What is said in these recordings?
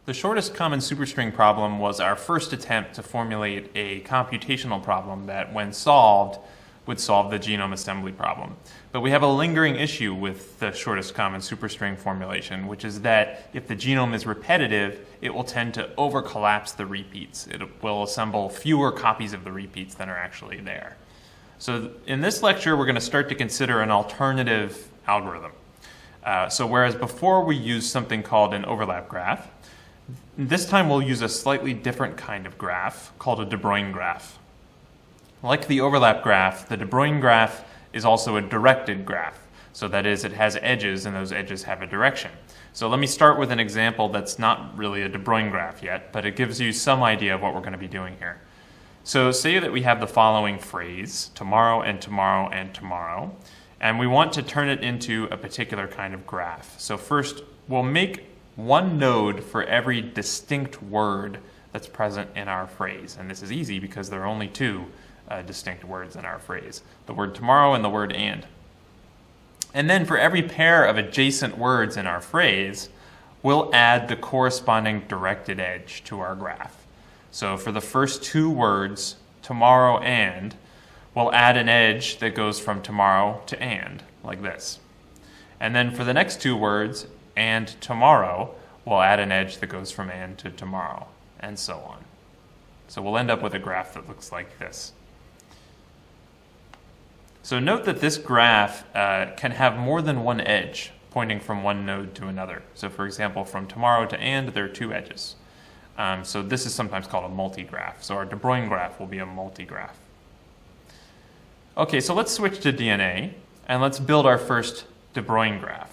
The shortest common superstring problem was our first attempt to formulate a computational problem that, when solved, would solve the genome assembly problem. But we have a lingering issue with the shortest common superstring formulation, which is that if the genome is repetitive, it will tend to overcollapse the repeats. It will assemble fewer copies of the repeats than are actually there. So in this lecture, we're going to start to consider an alternative algorithm. So whereas before we used something called an overlap graph, this time we'll use a slightly different kind of graph called a De Bruijn graph. Like the overlap graph, the De Bruijn graph is also a directed graph. So that is, it has edges, and those edges have a direction. So let me start with an example that's not really a De Bruijn graph yet, but it gives you some idea of what we're going to be doing here. So say that we have the following phrase, tomorrow and tomorrow and tomorrow, and we want to turn it into a particular kind of graph. So first, we'll make one node for every distinct word that's present in our phrase. And this is easy because there are only two distinct words in our phrase, the word tomorrow and the word and. And then for every pair of adjacent words in our phrase, we'll add the corresponding directed edge to our graph. So for the first two words, tomorrow and, we'll add an edge that goes from tomorrow to and, like this. And then for the next two words, and tomorrow, we'll add an edge that goes from and to tomorrow, and so on. So we'll end up with a graph that looks like this. So note that this graph can have more than one edge pointing from one node to another. So for example, from tomorrow to and, there are two edges. So this is sometimes called a multigraph. So our De Bruijn graph will be a multigraph. Okay, so let's switch to DNA, and let's build our first De Bruijn graph.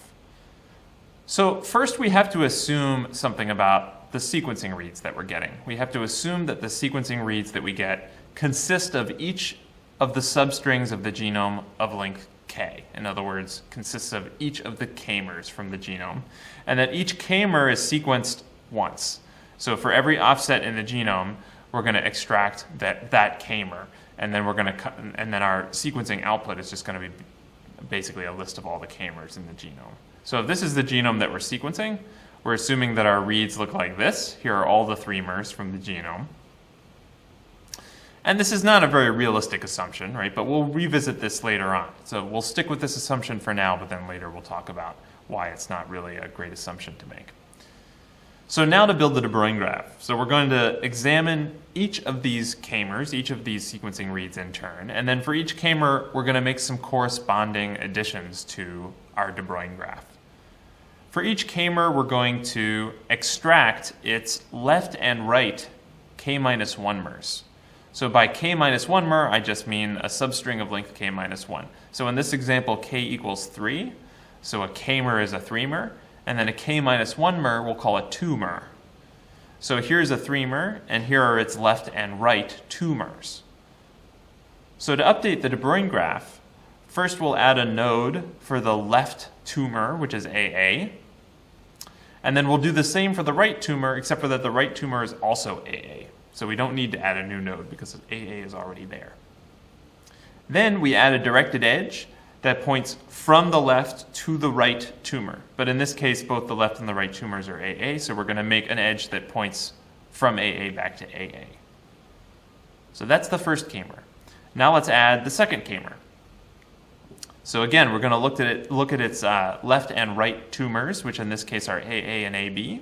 So first we have to assume something about the sequencing reads that we're getting. We have to assume that the sequencing reads that we get consist of each of the substrings of the genome of length k. In other words, consists of each of the k-mers from the genome, and that each k-mer is sequenced once. So for every offset in the genome, we're going to extract that k-mer, and then our sequencing output is just going to be basically a list of all the k-mers in the genome. So if this is the genome that we're sequencing, we're assuming that our reads look like this. Here are all the 3-mers from the genome. And this is not a very realistic assumption, right? But we'll revisit this later on. So we'll stick with this assumption for now, but then later we'll talk about why it's not really a great assumption to make. So now to build the De Bruijn graph. So we're going to examine each of these k-mers, each of these sequencing reads in turn. And then for each k-mer, we're going to make some corresponding additions to our De Bruijn graph. For each k-mer, we're going to extract its left and right k-1-mers. So by k-1-mer, I just mean a substring of length k-1. So in this example, k equals 3. So a k-mer is a 3-mer. And then a k-1-mer we'll call a 2-mer. So here's a 3-mer, and here are its left and right 2-mers. So to update the De Bruijn graph, first we'll add a node for the left 2-mer, which is AA. And then we'll do the same for the right 2-mer, except for that the right 2-mer is also AA. So we don't need to add a new node because AA is already there. Then we add a directed edge that points from the left to the right 2-mer. But in this case, both the left and the right 2-mers are AA, so we're going to make an edge that points from AA back to AA. So that's the first k-mer. Now let's add the second k-mer. So again, we're going to look at its left and right 2-mers, which in this case are AA and AB.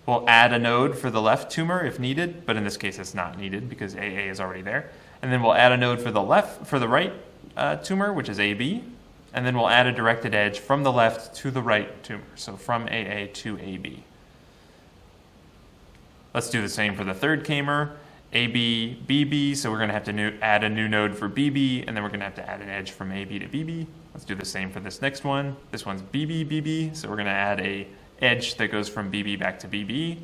We'll add a node for the left 2-mer if needed, but in this case it's not needed because AA is already there. And then we'll add a node for the right 2-mer, which is AB, and then we'll add a directed edge from the left to the right 2-mer, so from AA to AB. Let's do the same for the third k-mer, AB, BB, so we're going to have to add a new node for BB, and then we're going to have to add an edge from AB to BB. Let's do the same for this next one. This one's BB, BB, so we're going to add a edge that goes from BB back to BB.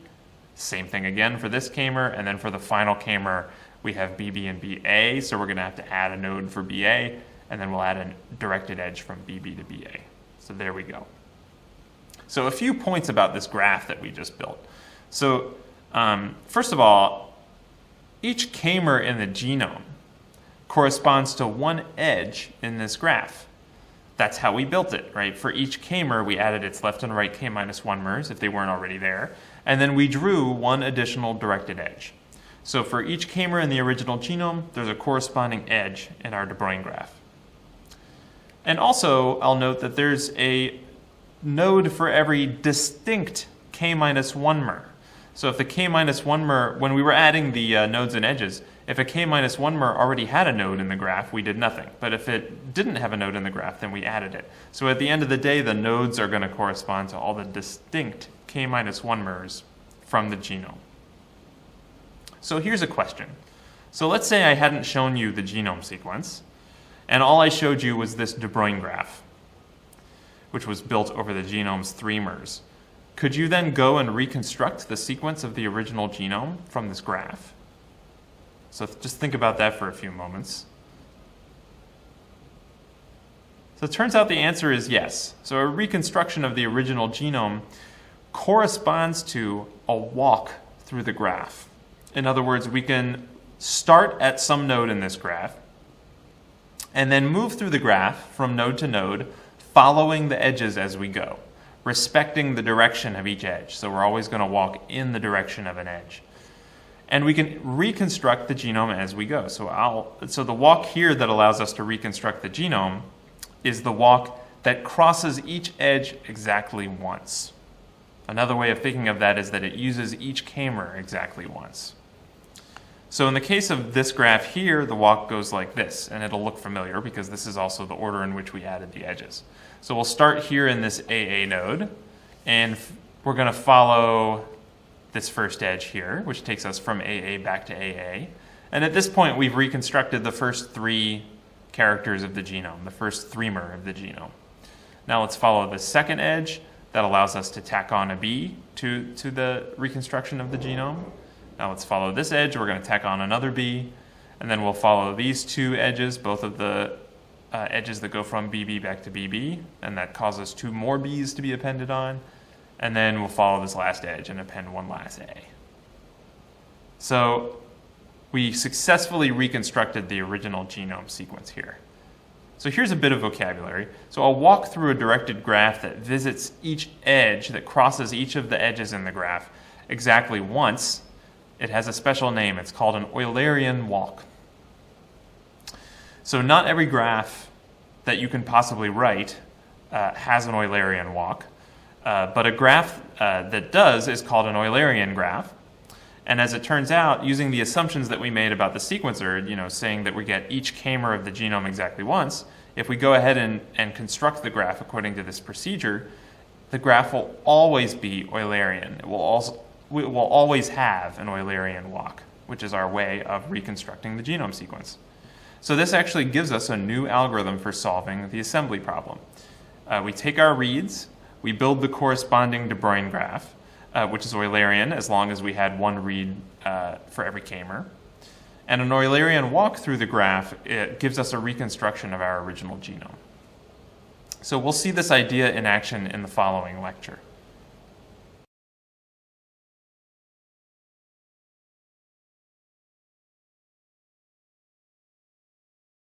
Same thing again for this k-mer, and then for the final k-mer, we have BB and BA, so we're going to have to add a node for BA, and then we'll add a directed edge from BB to BA. So there we go. So a few points about this graph that we just built. So first of all, each k-mer in the genome corresponds to one edge in this graph. that's how we built it, right? For each k-mer, we added its left and right k-1 mers if they weren't already there, and then we drew one additional directed edge. So for each k-mer in the original genome, there's a corresponding edge in our De Bruijn graph. And also, I'll note that there's a node for every distinct k-1 mer. So if the k-1 mer, when we were adding the nodes and edges, if a k-1 mer already had a node in the graph, we did nothing. But if it didn't have a node in the graph, then we added it. So at the end of the day, the nodes are going to correspond to all the distinct k-1 mers from the genome. So here's a question. So let's say I hadn't shown you the genome sequence, and all I showed you was this De Bruijn graph, which was built over the genome's 3 mers. Could you then go and reconstruct the sequence of the original genome from this graph? So just think about that for a few moments. So it turns out the answer is yes. So a reconstruction of the original genome corresponds to a walk through the graph. In other words, we can start at some node in this graph and then move through the graph from node to node, following the edges as we go, respecting the direction of each edge. So we're always going to walk in the direction of an edge. And we can reconstruct the genome as we go. So the walk here that allows us to reconstruct the genome is the walk that crosses each edge exactly once. Another way of thinking of that is that it uses each k-mer exactly once. So in the case of this graph here, the walk goes like this, and it'll look familiar because this is also the order in which we added the edges. So we'll start here in this AA node, and we're going to follow this first edge here, which takes us from AA back to AA. And at this point, we've reconstructed the first 3 characters of the genome, the first 3-mer of the genome. Now let's follow the second edge. That allows us to tack on a B to the reconstruction of the genome. Now let's follow this edge. We're going to tack on another B, and then we'll follow these 2 edges, both of the edges that go from BB back to BB, and that causes 2 more Bs to be appended on, and then we'll follow this last edge and append one last A. So we successfully reconstructed the original genome sequence here. So here's a bit of vocabulary. So I'll walk through a directed graph that visits each edge, that crosses each of the edges in the graph exactly once. It has a special name. It's called an Eulerian Walk. So not every graph that you can possibly write has an Eulerian walk, but a graph that does is called an Eulerian graph. And as it turns out, using the assumptions that we made about the sequencer, saying that we get each k-mer of the genome exactly once, if we go ahead and construct the graph according to this procedure, the graph will always be Eulerian. It will always have an Eulerian walk, which is our way of reconstructing the genome sequence. So this actually gives us a new algorithm for solving the assembly problem. We take our reads, we build the corresponding De Bruijn graph, which is Eulerian as long as we had one read for every k-mer. And an Eulerian walk through the graph, it gives us a reconstruction of our original genome. So we'll see this idea in action in the following lecture.